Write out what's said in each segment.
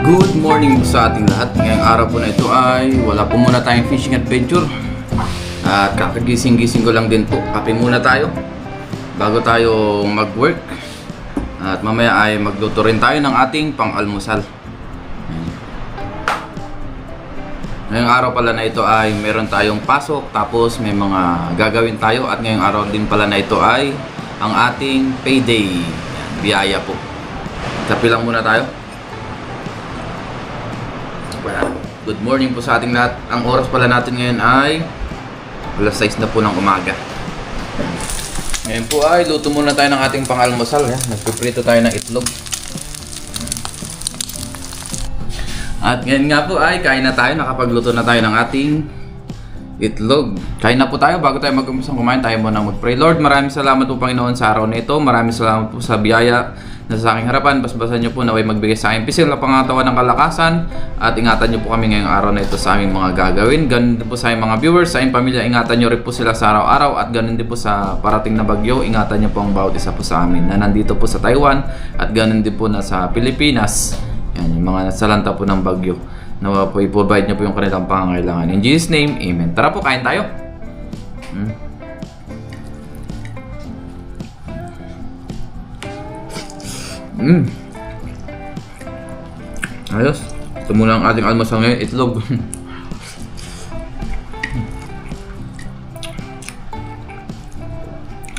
Good morning sa ating lahat. Ngayong araw po na ito ay wala po muna tayong fishing adventure. At kakagising-gising ko lang din po. Kape muna tayo bago tayo mag-work. At mamaya ay magluto rin tayo ng ating pang-almusal. Ngayong araw pala na ito ay meron tayong pasok, tapos may mga gagawin tayo. At ngayong araw din pala na ito ay ang ating payday. Biyaya po. Kape lang muna tayo. Good morning po sa ating lahat. Ang oras pala natin ngayon ay alas 6 na po ng umaga. Ngayon po ay luto muna tayo ng ating pang-almusal. Nagpiprito tayo ng itlog. At ngayon nga po ay kain na tayo. Nakapagluto na tayo ng ating itlog. Kain na po tayo. Bago tayo mag-umpisang kumain, tayo muna mag-pray. Lord, maraming salamat po Panginoon sa araw na ito. Maraming salamat po sa biyaya na sa aking harapan. Basbasan niyo po naway magbigay sa akin pisil na pangatawan ng kalakasan. At ingatan niyo po kami ngayong araw na ito sa aming mga gagawin. Ganun din po sa aming mga viewers, sa aming pamilya. Ingatan niyo rin po sila sa araw-araw. At ganun din po sa parating na bagyo. Ingatan niyo po ang bawat isa po sa amin na nandito po sa Taiwan. At ganun din po na sa Pilipinas. Yan, yung mga nasalanta po ng bagyo. Nawa po i-provide niyo po yung kanilang pangangailangan. In Jesus' name, Amen. Tara po, kain tayo. Ayos. Ito muna ang ating almusal ngayon, itlog.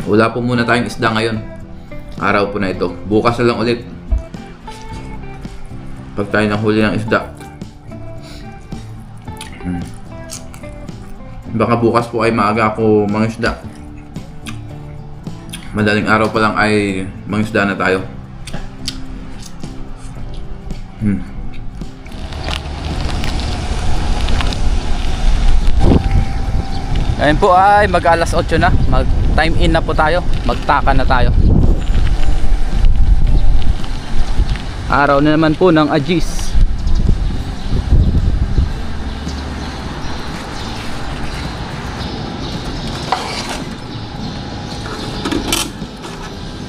Wala po muna tayong isda ngayon. Araw po na ito. Bukas na lang ulit. Pag tayo nahuli ng isda. Baka bukas po ay maaga ako mangisda. Madaling araw pa lang ay mangisda na tayo. Ngayon po ay mag alas 8 na. Mag time in na po tayo. Magtaka na tayo. Araw na naman po ng Agis.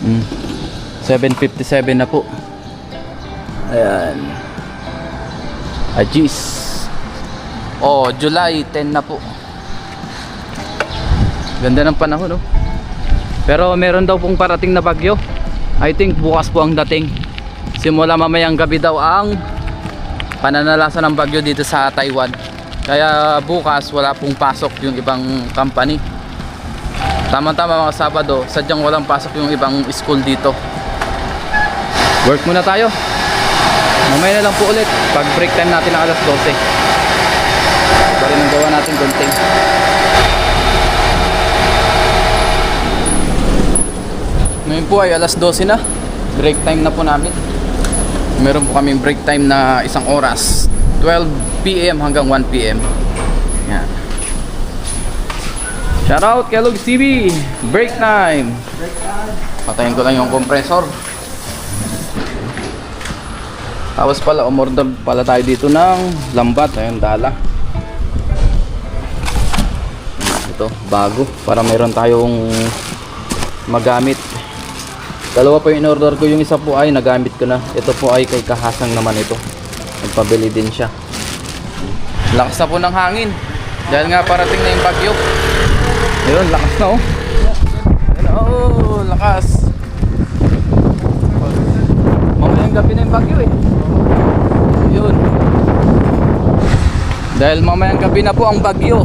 Hmm. 7:57 na po. Ayan. Agis. Oh, July 10 na po. Ganda ng panahon, no? Pero meron daw pong parating na bagyo. I think bukas po ang dating. Simula mamayang gabi daw ang pananalasa ng bagyo dito sa Taiwan. Kaya bukas wala pong pasok yung ibang company. Tama-tama mga Sabado, sadyang walang pasok yung ibang school dito. Work muna tayo. Mamaya na lang po ulit pag break time natin ng alas 12. Iba rin ang gawa natin konting. Ngayon po ay alas 12 na. Break time na po namin. Meron po kaming break time na isang oras, 12 PM hanggang 1 PM. Yan. Shoutout kay Logs TV. Break time. Patayin ko lang yung compressor. Tapos pala, umorder pala tayo dito ng lambat. Ayun, dala. Ito, bago. Para meron tayong magamit. Dalawa po yung in-order ko. Yung isa po ay nagamit ko na. Ito po ay kay Kahasang naman ito. Nagpabili din siya. Lakas na po ng hangin. Dahil nga parating na yung bagyo. Ayun, lakas na oh. Ayun, oh, lakas. Mamayang gabi na yung bagyo eh. Ayun. Dahil mamayang gabi na po ang bagyo.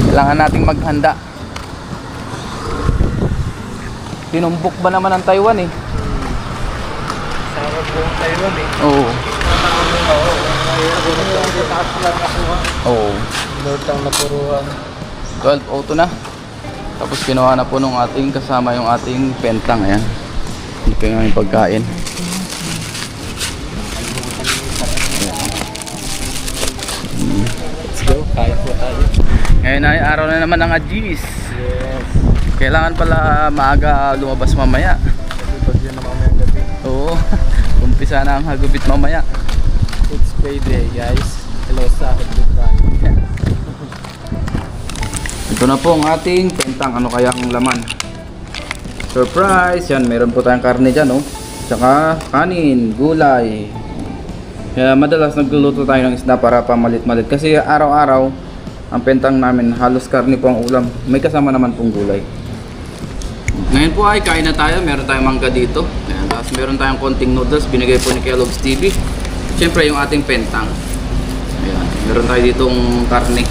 Kailangan nating maghanda. Tinumbok ba naman ang Taiwan eh? Sarap po ang Taiwan eh. Oo. Oo. Lutang na puruan. 12:02 na. Tapos kinuha na po nung ating kasama yung ating pentang. Ayan. Hindi pa yung aming pagkain. Let's go. Kaya po tayo. Ngayon ay araw na naman ng Agis. Yes. Kailangan pala maaga lumabas mamaya. Kasi bagyo na mamayang gabi. Oo. Umpisa na ang hagupit mamaya. It's payday guys. Hello sa goodbye. Ito na po ang ating pentang. Ano kaya ang laman? Surprise! Yan, meron po tayong karne dyan, oh. Tsaka kanin, gulay. Kaya madalas nagluluto tayo ng isda para pamalit-malit. Kasi araw-araw, ang pentang namin halos karne po ang ulam. May kasama naman pong gulay. Ngayon po ay kain na tayo. Meron tayong mangga dito. Ayan, tapos meron tayong konting noodles. Binigay po ni Kellogg's TV. Siyempre yung ating pentang. Ayan, meron tayo ditong karne.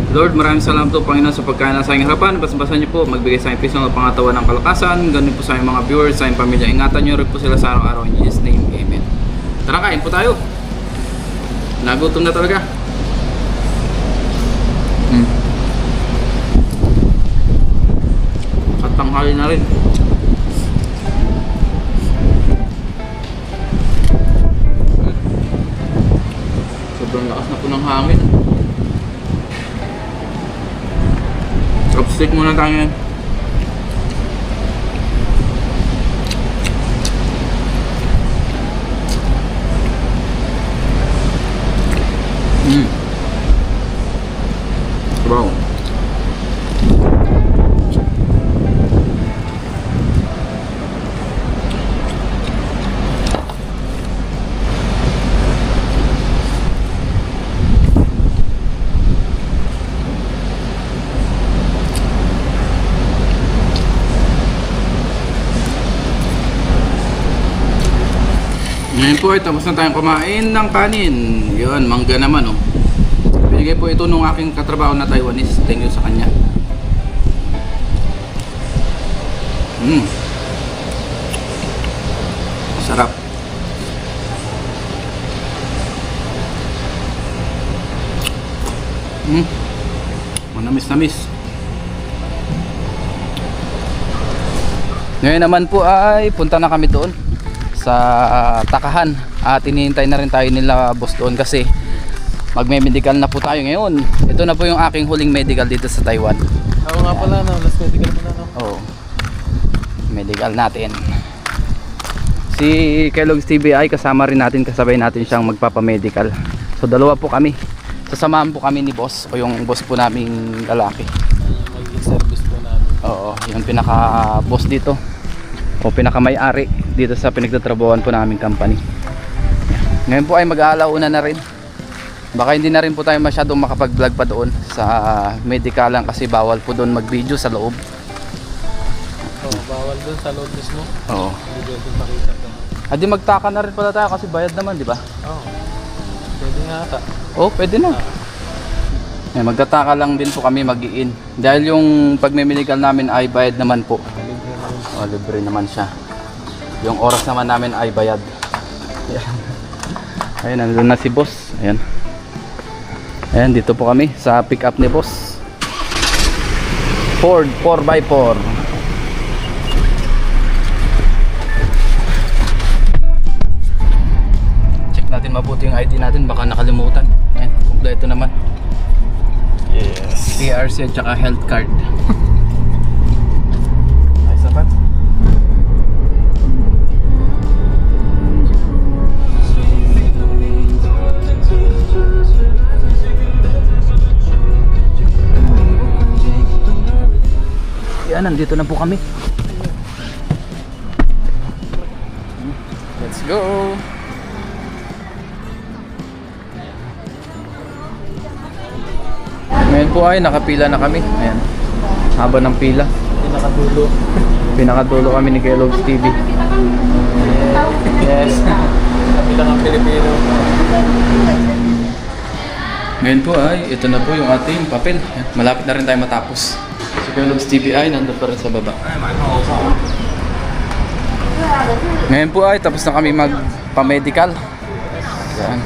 Lord, maraming salamat po Panginoon sa pagkain na sa aking harapan. Bas-basan niyo po, magbigay sa aking piso ng pangatawan ng kalakasan. Ganun po sa aking mga viewers, sa aking pamilya. Ingatan niyo rin po sila sa araw-araw. In Jesus' name, Amen. Tara, kain po tayo. Nagutom na talaga. At tanghali na rin. Sobrang lakas na po ng hangin. Chopstick muna tayo yan. Wow. Ngayon po ay tapos na tayong kumain ng kanin. Yun, mangga naman oh. Binigay po ito nung aking katrabaho na Taiwanese. Thank you sa kanya. Sarap. Manamis-namis. Ngayon naman po ay punta na kami doon sa Takahan at hinihintay na rin tayo nila boss doon kasi magme-medical na po tayo ngayon. Ito na po yung aking huling medical dito sa Taiwan. Oo nga pala, no? Last medical mo na, no? Oo. Medical natin. Si Kellogg's TV ay kasama rin natin, kasabay natin siyang magpapamedical. So dalawa po kami. Sasamahan po kami ni boss o yung boss po naming lalaki. Magiging service po namin. Oo, yung pinaka-boss dito o pinaka-may-ari dito sa pinagtatrabahuan po naming company. Ngayon po ay mag-aalauna na rin. Baka hindi na rin po tayo masyadong makapag-vlog pa doon sa medical lang kasi bawal po doon mag-video sa loob. Oo, bawal dun sa loob mismo. Oo. Hindi pwede makita doon. Adi magtaka na rin pala tayo kasi bayad naman, di ba? Oo. Pwede nga ata. Oo, pwede na. Eh, magtataka lang din po kami mag-i-in. Dahil yung pagme-medical namin ay bayad naman po. Libre na rin. O, libre naman siya. Yung oras naman namin ay bayad. Ayan. Ayun, nandun na si boss. Ayan. Ayan, dito po kami sa pick up ni boss. Ford 4x4. Check natin mabuti yung ID natin, baka nakalimutan. Ayan, kumpleto naman. Yes. PRC at saka health card. Ay, sapat. Yan, nandito na po kami. Let's go. Ngayon po ay nakapila na kami. Ayan. Haba ng pila. Pinakadulo. Pinakadulo kami ni Kellogg's TV. Yes. Kami lang ang Pilipino. Ngayon po ay ito na po yung ating papel. Ayan. Malapit na rin tayo matapos. Si Kellogg's TV ay nandun pa rin sa baba. Ngayon po ay tapos na kami magpa-medical. Ayan.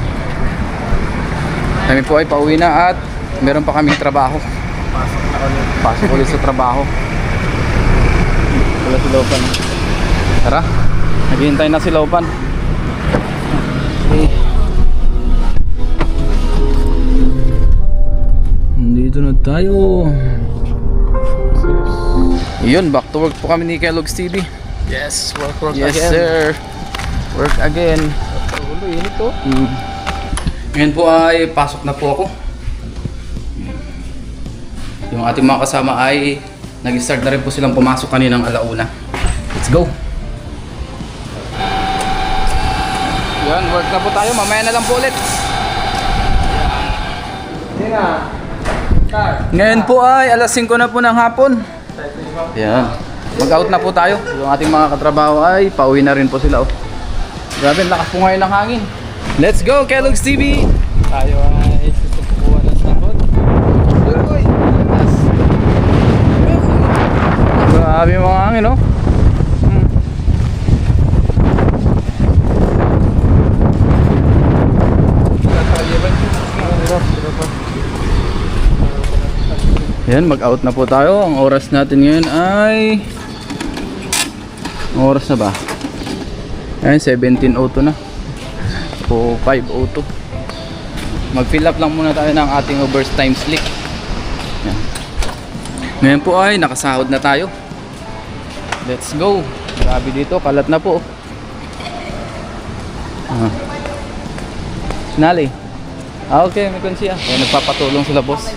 Kami po ay pauwi na at meron pa kaming trabaho. Pasok ulit sa trabaho. Wala si Lopan. Tara, naghihintay na si Lopan. Okay. Nandito na tayo. Yun, back to work po kami ni Kellogg's TV. Yes, work Yes again. sir. Work again. Ulo, init to. Ngayon po ay pasok na po ako. Yung ating mga kasama ay nag-start na rin po silang pumasok kaninang alauna. Let's go! Yan, work na po tayo. Mamaya na lang po ulit. Ngayon po ay alas 5 na po ng hapon. Yan. Mag-out na po tayo. Yung ating mga katrabaho ay pauwi na rin po sila. Oh. Grabe, lakas po ngayon ng hangin. Let's go, Kellogg's TV! Tayo ay susubukan ng sahod. Grabe yung mga hangin, oh. Yan, mag-out na po tayo. Ang oras natin ngayon ay... Ang oras na ba? Ayan, 17:02 na. O 5:02. Mag-fill up lang muna tayo ng ating overtime slip. Yan. Ngayon po ay nakasahod na tayo. Let's go. Grabe dito, kalat na po. Sinali. Okay, may konsiya. Ayan, nagpapatulong sila, boss.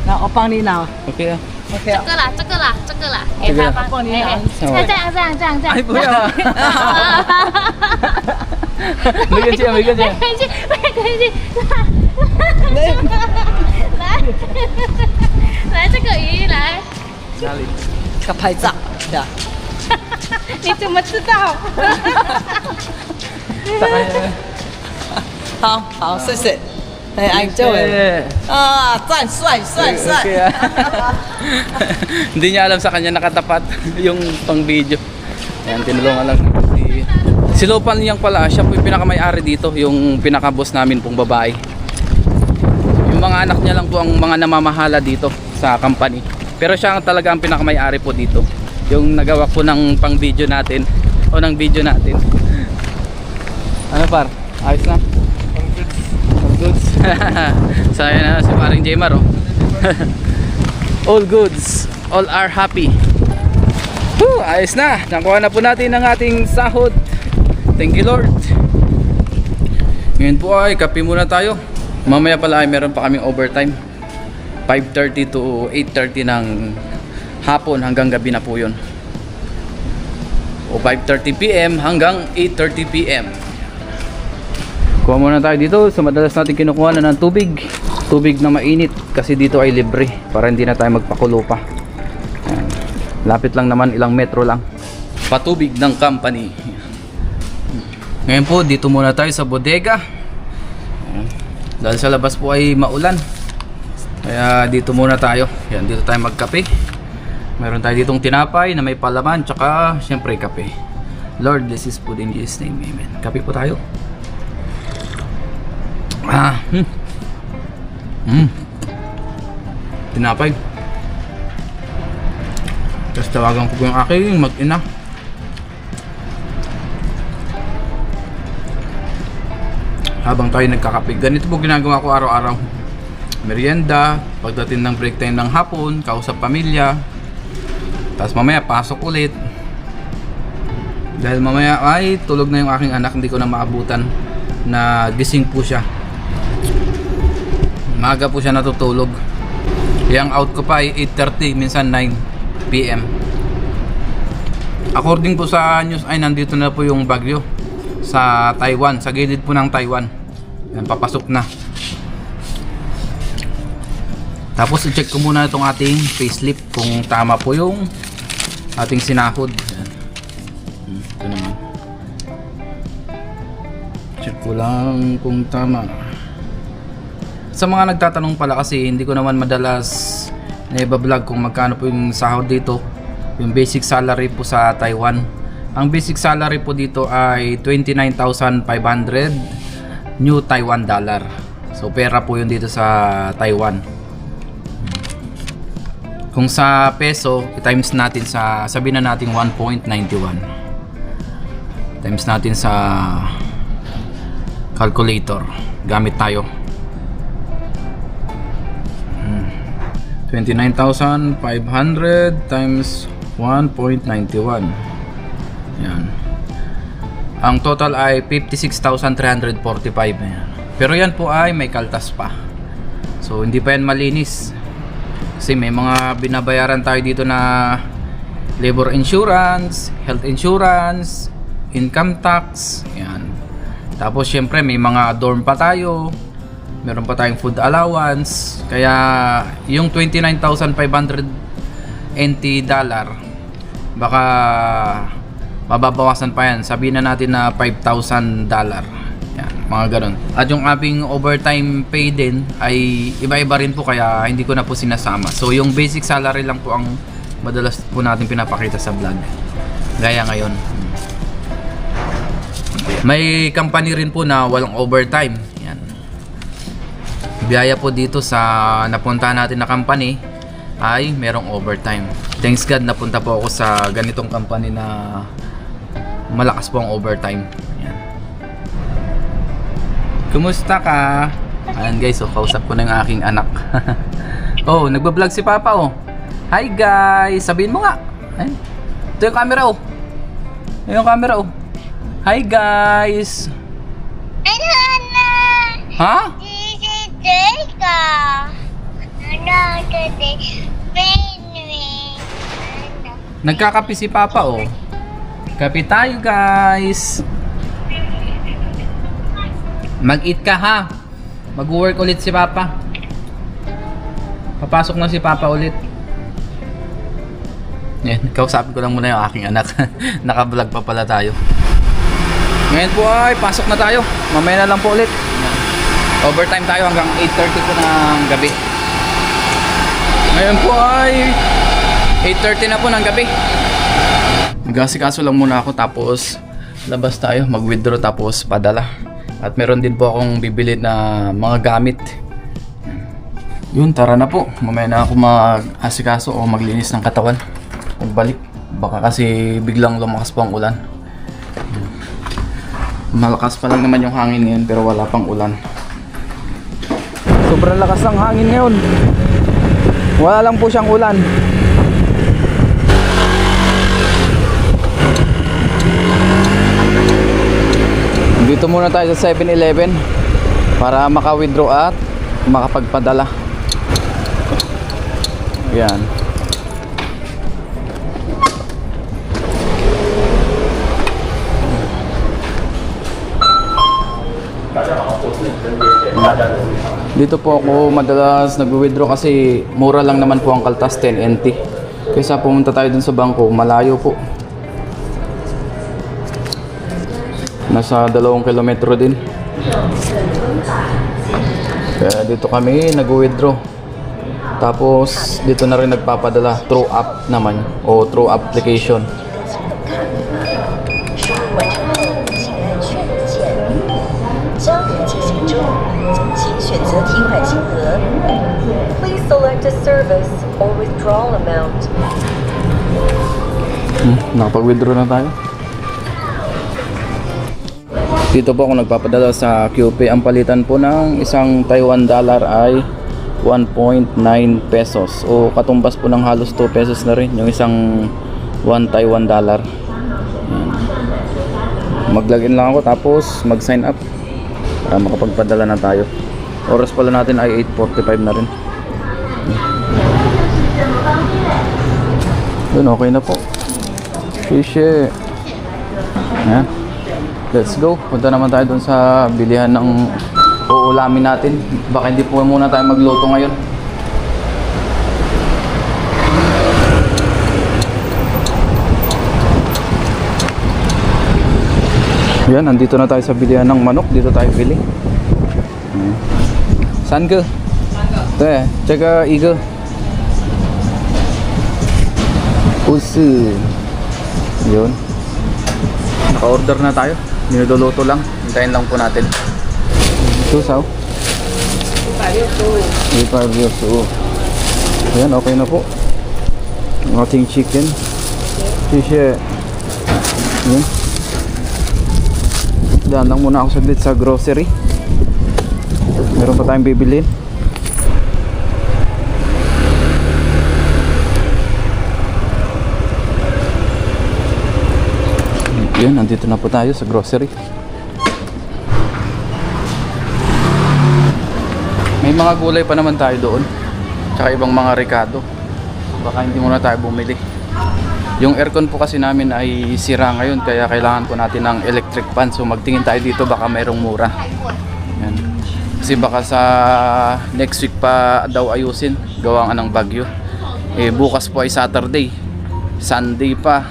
那我帮你拿 Okay ah. ，OK 啊。这个啦，这个帮你拿。这样， Ay, po yan. May konsiya, may konsiya. 没关系，来这个鱼来， Sinali. 这个拍照，对啊。你怎么知道？好好，谢谢。哎，安久哎。啊，赞，帅。 Okay, ah. Hindi niya alam sa kanya nakatapat yung pang video. Ayan, tinulungan lang si Lopan niyang pala, siya po yung pinakamay-ari dito, yung pinaka-boss namin pong babae. Yung mga anak niya lang po ang mga namamahala dito sa company. Pero siya ang talaga ang pinakamay-ari po dito. Yung nagawa po ng pang video natin o ng video natin. Ano par? Ayos na? All goods. Sayang na si paring Jmar, oh. All goods, all are happy. Whew, ayos na. Nakuha na po natin ang ating sahod. Thank you, Lord. Ngayon po ay kape muna tayo. Mamaya pala ay meron pa kaming overtime. 5:30 to 8:30 ng hapon hanggang gabi na po yun. O 5:30 PM hanggang 8:30 PM. Kuha muna tayo dito. So madalas natin kinukuha na ng tubig. Tubig na mainit kasi dito ay libre para hindi na tayo magpakulo pa. Ayan. Lapit lang naman, ilang metro lang. Patubig ng company. Ngayon po dito muna tayo sa bodega. Ayan. Dahil sa labas po ay maulan, kaya dito muna tayo. Ayan, dito tayo magkape. Meron tayo ditong tinapay na may palaman, tsaka syempre kape. Lord, this is food in Jesus' name, amen. Kape po tayo. Tinapay. Tapos tawagan ko po yung aking mag-ina. Habang tayo nagkakape, ganito po ginagawa ko araw-araw. Merienda, pagdating ng break time ng hapon, kausap pamilya. Tapos mamaya pasok ulit. Dahil mamaya ay tulog na yung aking anak, hindi ko na maabutan na gising po siya. Maaga po siya natutulog. Yung out ko pa ay 8:30, minsan 9 PM. According po sa news ay nandito na po yung bagyo sa Taiwan, sa gilid po ng Taiwan. Yan, papasok na. Tapos i-check ko muna itong ating facelift kung tama po yung ating sinahod. Yan. Ito naman. Check ko lang kung tama. Sa mga nagtatanong pala kasi hindi ko naman madalas na-vlog kung magkano po yung sahod dito. Yung basic salary po sa Taiwan. Ang basic salary po dito ay 29,500 New Taiwan dollar. So pera po yun dito sa Taiwan. Kung sa peso, i-times natin sa, sabihin na natin 1.91. Times natin sa calculator. Gamit tayo. 29,500 times 1.91. Yan. Ang total ay 56,345. Yan. Pero yan po ay may kaltas pa. So hindi pa yan malinis. Kasi may mga binabayaran tayo dito na labor insurance, health insurance, income tax. Yan. Tapos syempre may mga dorm pa tayo. Meron pa tayong food allowance. Kaya yung 29,500 NT dollar baka mababawasan pa yan. Sabihin na natin na 5,000 dollar. Yan, mga ganun. At yung aming overtime pay din ay iba-iba rin po kaya hindi ko na po sinasama. So yung basic salary lang po ang madalas po natin pinapakita sa vlog. Gaya ngayon. May company rin po na walang overtime. Yan. Biyaya po dito sa napuntahan natin na company ay merong overtime. Thanks God napunta po ako sa ganitong company na malakas po ang overtime. Yan. Kumusta ka? Ayan guys, so kausap ko na yung aking anak. Oh, nagbablog si Papa oh. Hi guys! Sabihin mo nga. Ayan. Ito yung camera oh. Ito yung camera oh. Hi guys! Ha? Nagkakape si Papa oh. Kape tayo guys. Mag-eat ka ha. Mag-work ulit si Papa. Papasok na si Papa ulit. Yan, kausapin ko lang muna yung aking anak. Naka-vlog pa pala tayo. Ngayon po ay pasok na tayo. Mamaya na lang po ulit. Yan. Overtime tayo hanggang 8:30 po ng gabi. Ngayon po ay 8:30 na po ng gabi. Mag-asikaso lang muna ako tapos labas tayo, mag-withdraw tapos padala. At meron din po akong bibili na mga gamit. Yun, tara na po. Mamaya na ako mag-asikaso o maglinis ng katawan. Pagbalik, baka kasi biglang lumakas po ang ulan. Malakas pa lang naman yung hangin ngayon pero wala pang ulan. Sobrang lakas ng hangin ngayon. Wala lang po siyang ulan. Dito muna tayo sa 7-Eleven para maka-withdraw at makapagpadala. Yan. Dito po ako madalas nag-withdraw kasi mura lang naman po ang kaltas, 10 NT. Kaysa pumunta tayo dun sa bangko, malayo po. Nasa 2 kilometro din. Kaya dito kami nag-withdraw. Tapos dito na rin nagpapadala through app naman o through application. Please select a service or withdrawal amount. Nakapag-withdraw na tayo. Dito po ako nagpapadala sa QP. Ang palitan po ng isang Taiwan dollar ay 1.9 pesos. O katumbas po ng halos 2 pesos na rin yung isang 1 Taiwan dollar. Mag-login lang ako tapos mag-sign up para makapagpadala na tayo. Oras pala natin ay 8:45 na rin. Yun, okay na po. Fishy. Yan. Let's go. Punta naman tayo dun sa bilihan ng uulamin natin. Baka hindi po muna tayo magluto ngayon. Yan, nandito na tayo sa bilihan ng manok. Dito tayo bili. Saan ka? Ito tsaka iga. Pusi. Yun. Naka-order na tayo. Ninululuto lang. Hintayin lang po natin. Susaw. 5 years old. Ayan, okay na po. Ang ating chicken. Fishy. Ayan. Daan lang muna ako saglit sa grocery. Meron pa tayong bibilin. Yan, nandito na po tayo sa grocery. May mga gulay pa naman tayo doon. Tsaka ibang mga rekado. Baka hindi muna tayo bumili. Yung aircon po kasi namin ay sira ngayon, kaya kailangan po natin ng electric fan. So magtingin tayo dito, baka mayroong mura. Yan. Kasi baka sa next week pa daw ayusin, gawa nga ng bagyo. Bukas po ay Saturday, Sunday pa.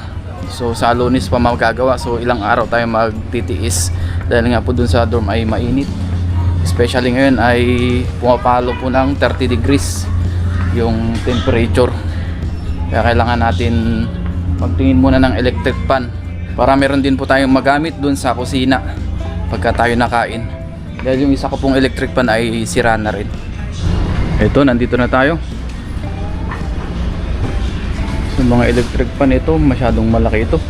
So sa Lunes pa magagawa. So ilang araw tayo magtitiis dahil nga po dun sa dorm ay mainit. Especially ngayon ay pumapalo po ng 30 degrees yung temperature. Kaya kailangan natin magtingin muna ng electric fan para meron din po tayong magamit dun sa kusina pagka tayo nakain. Dahil yung isa ko pong electric fan ay sira na rin. Ito, nandito na tayo. So mga electric fan ito, masyadong malaki ito.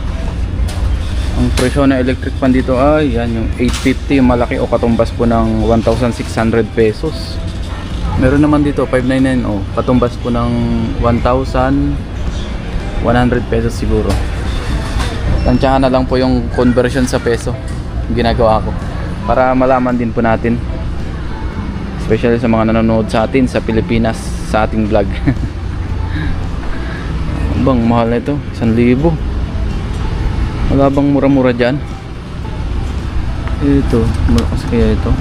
Ang presyo ng electric fan dito ay yan, yung 850 yung malaki o katumbas po ng 1,600 pesos. Meron naman dito 599 o katumbas po ng 1,100 pesos siguro. Tansyahan na lang po yung conversion sa peso yung ginagawa ko para malaman din po natin, especially sa mga nanonood sa atin sa Pilipinas sa ating vlog. Bang mahal na ito, 1,000. Wala bang mura-mura dyan? Ito, malakas kaya ito.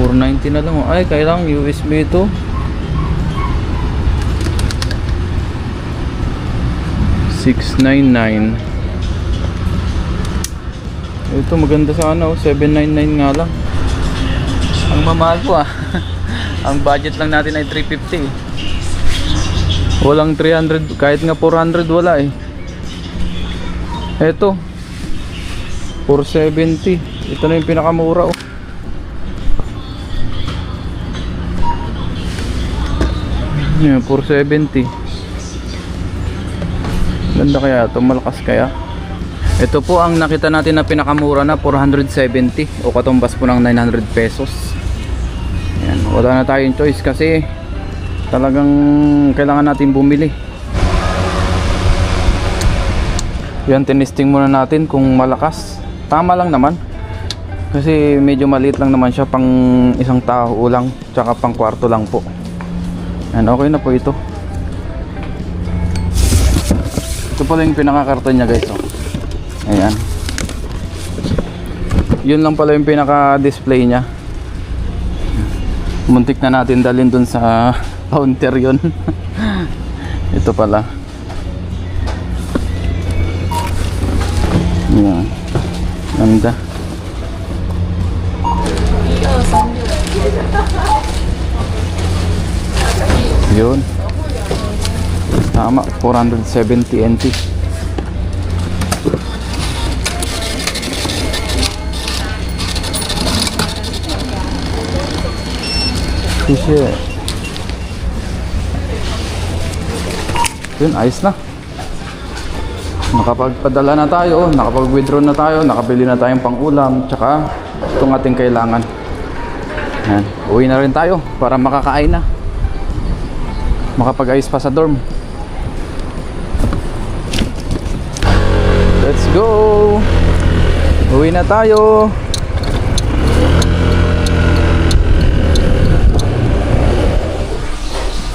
490 na lang. Ay, kailangan USB ito. $699. Ito maganda sana, 799 nga lang. Ang mamahal po ah. Ang budget lang natin ay 350. Walang 300, kahit nga 400 wala eh. Ito 470. Ito na yung pinakamura oh. Yan, 470. Ganda kaya ito, malakas kaya. Ito po ang nakita natin na pinakamura na 470 o katumbas po ng 900 pesos. Yan, wala na tayong choice kasi talagang kailangan natin bumili. Yan, tinisting muna natin kung malakas. Tama lang naman. Kasi medyo maliit lang naman siya, pang isang tao lang, tsaka pang kwarto lang po. Yan, okay na po ito. Ito pala yung pinaka-karton niya guys oh. Ayan. Yun lang pala yung pinaka-display niya. Muntik na natin dalhin dun sa counter yun. Ito pala. Ayan. Ganda. Yun. Tama, 470 NT. Shit. Yun, ayos na. Nakapagpadala na tayo, nakapag-withdraw na tayo, nakabili na tayong pang-ulam, tsaka itong ating kailangan. Yan. Uwi na rin tayo para makakain na. Makapag-ayos pa sa dorm. Let's go! Uwi na tayo!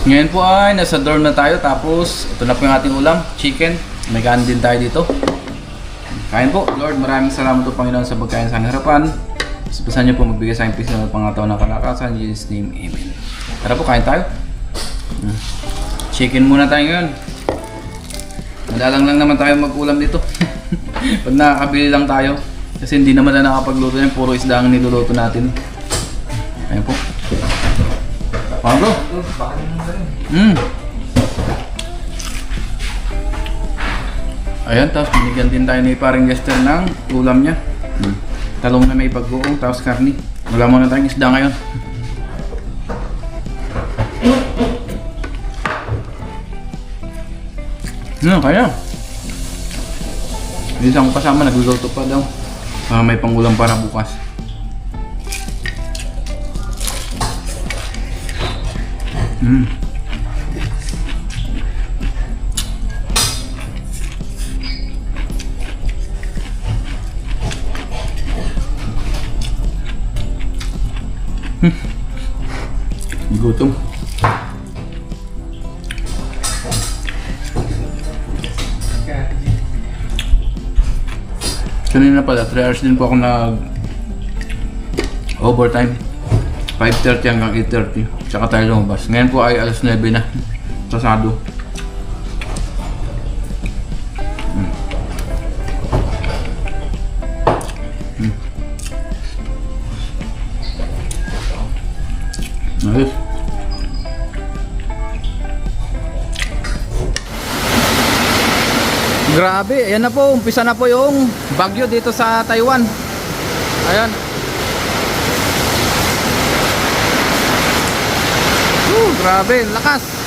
Ngayon po ay nasa dorm na tayo, tapos ito na po yung ating ulam, chicken. May kanin din tayo dito. Kain po. Lord, maraming salamat po Panginoon sa pagkain sa aming harapan. Sabasan niyo po magbigay sa aming piso ng pangataon ng kalakasan. In Jesus' name, Amen. Tara po, kain tayo. Chicken muna tayo ngayon. Madalang lang naman tayo mag-ulam dito. Pag nakakabili lang tayo. Kasi hindi naman na nakapagluto yan. Puro isda ang niluluto natin. Ayan po. Pablo. Ayan, tapos binigyan din tayo ni paring Lester ng ulam niya. Talong na may pagbuong, tapos karni. Wala muna tayong isda ngayon. Kaya isang kasama nagluluto pa daw. May pangulam para bukas. Gutom. Kanina pala, 3 hours din po ako nag overtime. 5:30 hanggang 8:30. Tsaka tayo lumabas. Ngayon po ay alas 9 na. Sasado. Ayos. Grabe, ayan na po, umpisa na po yung bagyo dito sa Taiwan. Ayan. Grabe, lakas.